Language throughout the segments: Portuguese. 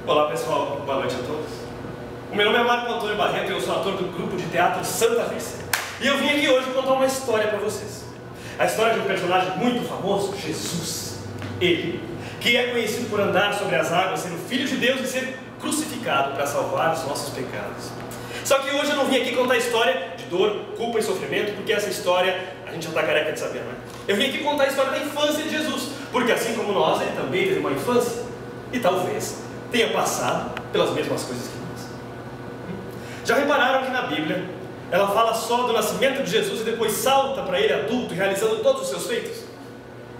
Olá pessoal, boa noite a todos. O meu nome é Marco Antônio Barreto e eu sou ator do grupo de teatro Santa Rita. E eu vim aqui hoje contar uma história para vocês. A história de um personagem muito famoso, Jesus. Ele, que é conhecido por andar sobre as águas, ser o Filho de Deus e ser crucificado para salvar os nossos pecados. Só que hoje eu não vim aqui contar a história de dor, culpa e sofrimento, porque essa história a gente já está careca de saber, não é? Eu vim aqui contar a história da infância de Jesus, porque assim como nós, ele também teve uma infância e talvez tenha passado pelas mesmas coisas que nós. Já repararam que na Bíblia ela fala só do nascimento de Jesus e depois salta para ele adulto e realizando todos os seus feitos?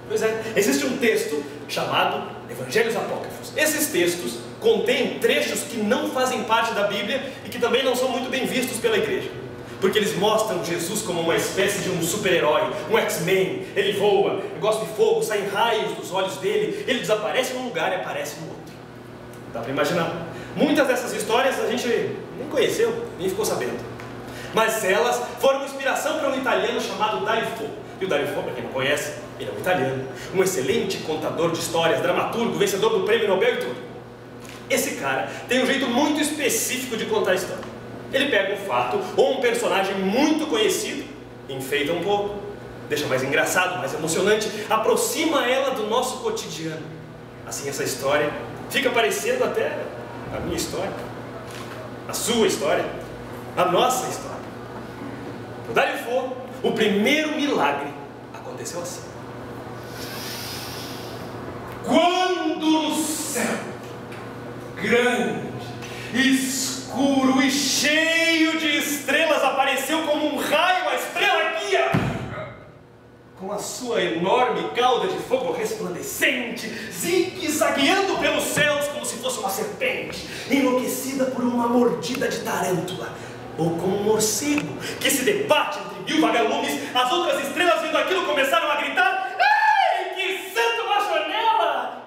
Pois é, existe um texto chamado Evangelhos Apócrifos. Esses textos contêm trechos que não fazem parte da Bíblia e que também não são muito bem vistos pela igreja, porque eles mostram Jesus como uma espécie de um super-herói, um X-Men. Ele voa, gosta de fogo, saem raios dos olhos dele, ele desaparece num lugar e aparece no outro. Dá para imaginar? Muitas dessas histórias a gente nem conheceu, nem ficou sabendo. Mas elas foram inspiração para um italiano chamado Dario Fo. E o Dario Fo, para quem não conhece, ele é um italiano, um excelente contador de histórias, dramaturgo, vencedor do prêmio Nobel e tudo. Esse cara tem um jeito muito específico de contar a história. Ele pega um fato ou um personagem muito conhecido, enfeita um pouco, deixa mais engraçado, mais emocionante, aproxima ela do nosso cotidiano. Assim essa história fica parecendo até a minha história, a sua história, a nossa história. O Dario Fo, o primeiro milagre aconteceu assim. Quando no céu, grande, escuro e cheio de estrelas, apareceu como um raio a estrela guia, com a sua enorme cauda de fogo resplandecente, zigue-zagueando pelos céus como se fosse uma serpente, enlouquecida por uma mordida de tarântula, ou como um morcego que se debate entre 1000 vagalumes. As outras estrelas, vendo aquilo, começaram a gritar: "Ei, que santo machanela!"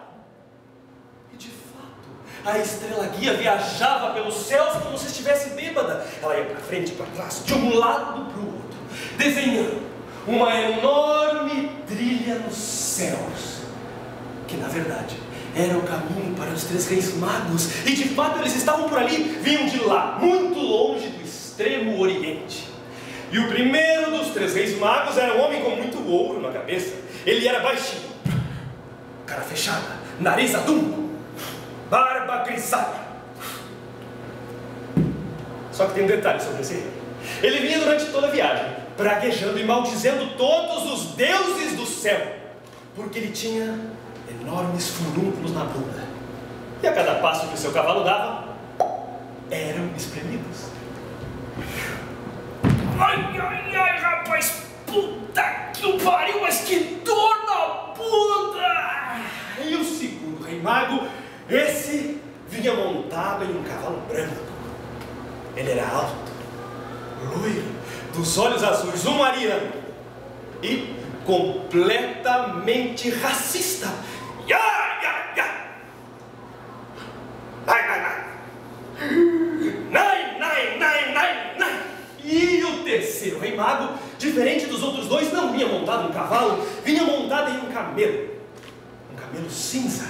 E de fato, a estrela guia viajava pelos céus como se estivesse bêbada. Ela ia para frente e para trás, de um lado para o outro, desenhando uma enorme trilha nos céus, que na verdade era o caminho para os 3 reis magos. E de fato eles estavam por ali, vinham de lá, muito longe do extremo oriente. E o primeiro dos 3 reis magos era um homem com muito ouro na cabeça. Ele era baixinho, cara fechada, nariz adunco, barba grisalha. Só que tem um detalhe sobre esse rei. Ele vinha durante toda a viagem praguejando e maldizendo todos os deuses do céu, porque ele tinha enormes furúnculos na bunda. E a cada passo que o seu cavalo dava, eram espremidos. Ai, ai, ai, rapaz, puta que pariu, mas que dor na bunda! E o segundo rei mago, esse vinha montado em um cavalo branco. Ele era alto, loiro, dos olhos azuis, um mariano, e completamente racista. Ya, ya, ya! Ai, ai, ai! Nai, nai, nai, nai, nai! E o terceiro rei mago, diferente dos outros dois, não vinha montado em um cavalo, vinha montado em um camelo cinza.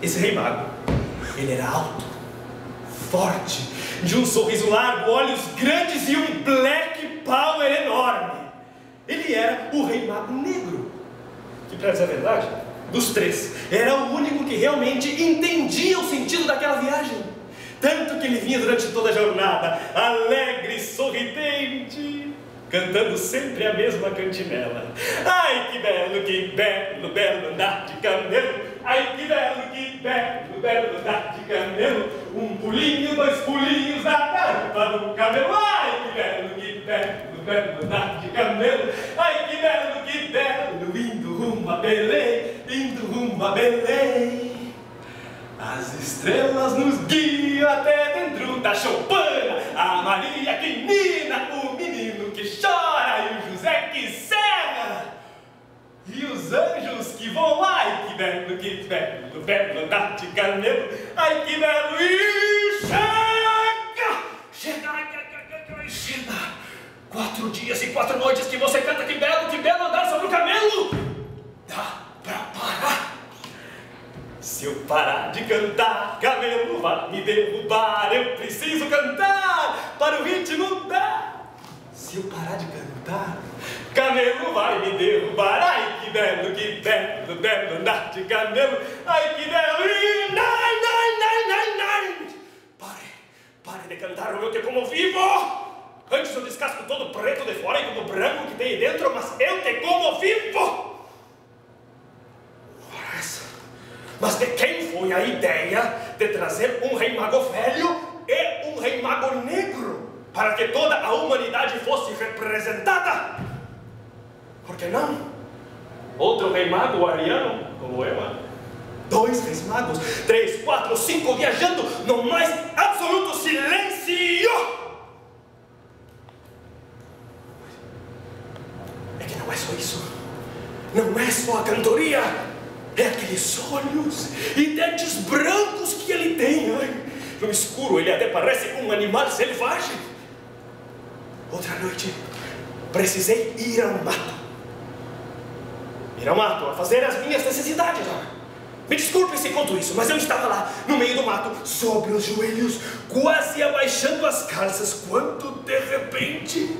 Esse rei mago, ele era alto, forte, de um sorriso largo, olhos grandes e um black power enorme. Ele era o rei mago negro, que, para dizer a verdade, dos 3, era o único que realmente entendia o sentido daquela viagem. Tanto que ele vinha durante toda a jornada, alegre, sorridente, cantando sempre a mesma cantinela. Ai, que belo, belo andar de camelo. Ai, que belo andar de camelo. Um pulinho, 2 pulinhos, na garpa do camelo. Ai, que belo andar de camelo. Ai, que belo, indo rumo a Belém, indo rumo a Belém. As estrelas nos guiam até dentro da choupana. A Maria que nina, o menino que chora e o José que serra. E os anjos que vão, ai, que belo andar de camelo. Ai, que belo, e chega. 4 dias e 4 noites que você canta que belo andar sobre o camelo. Dá pra parar. Se eu parar de cantar, Camelo vai me derrubar. Eu preciso cantar para o ritmo dar. Se eu parar de cantar, Camelo vai me derrubar. Ai, que belo, belo andar de camelo. Ai, que belo, e nai, nai, nai, nai, nai. Pare de cantar o meu te como vivo. Antes eu descasco todo preto de fora e como branco que tem aí dentro, mas eu te como vivo. Mas de quem foi a ideia de trazer um rei mago velho e um rei mago negro para que toda a humanidade fosse representada? Por que não? Outro rei mago ariano, como eu, 2 reis magos, 3, 4, 5 viajando no mais absoluto silêncio. É que não é só isso. Não é só a cantoria. É aqueles olhos e dentes brancos que ele tem. Ai, no escuro ele até parece um animal selvagem. Outra noite, precisei ir ao mato. Ir ao mato a fazer as minhas necessidades. Me desculpe se conto isso, mas eu estava lá, no meio do mato, sobre os joelhos, quase abaixando as calças, quando de repente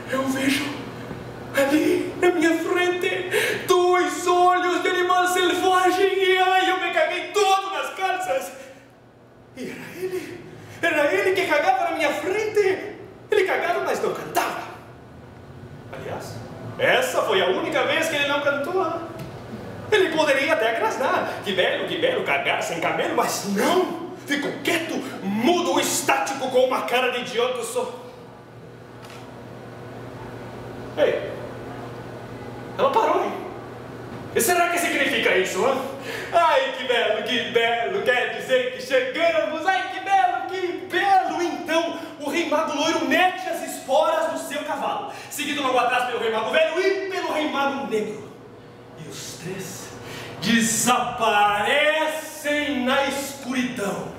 eu vejo ali na minha frente 2 olhos de animal selvagem e ai, eu me caguei todo nas calças. E era ele que cagava na minha frente. Ele cagava, mas não cantava. Aliás, essa foi a única vez que ele não cantou. Ele poderia até grasnar, que belo, cagar sem cabelo, mas não. Ficou quieto, mudo, estático, com uma cara de idiota só. Ei, ela parou, hein? E será que significa isso, hein? Ai, que belo, quer dizer que chegamos. Ai, que belo. Então, o rei mago loiro mete as esporas no seu cavalo, seguido logo atrás pelo rei mago velho e pelo rei mago negro. E os 3 desaparecem na escuridão.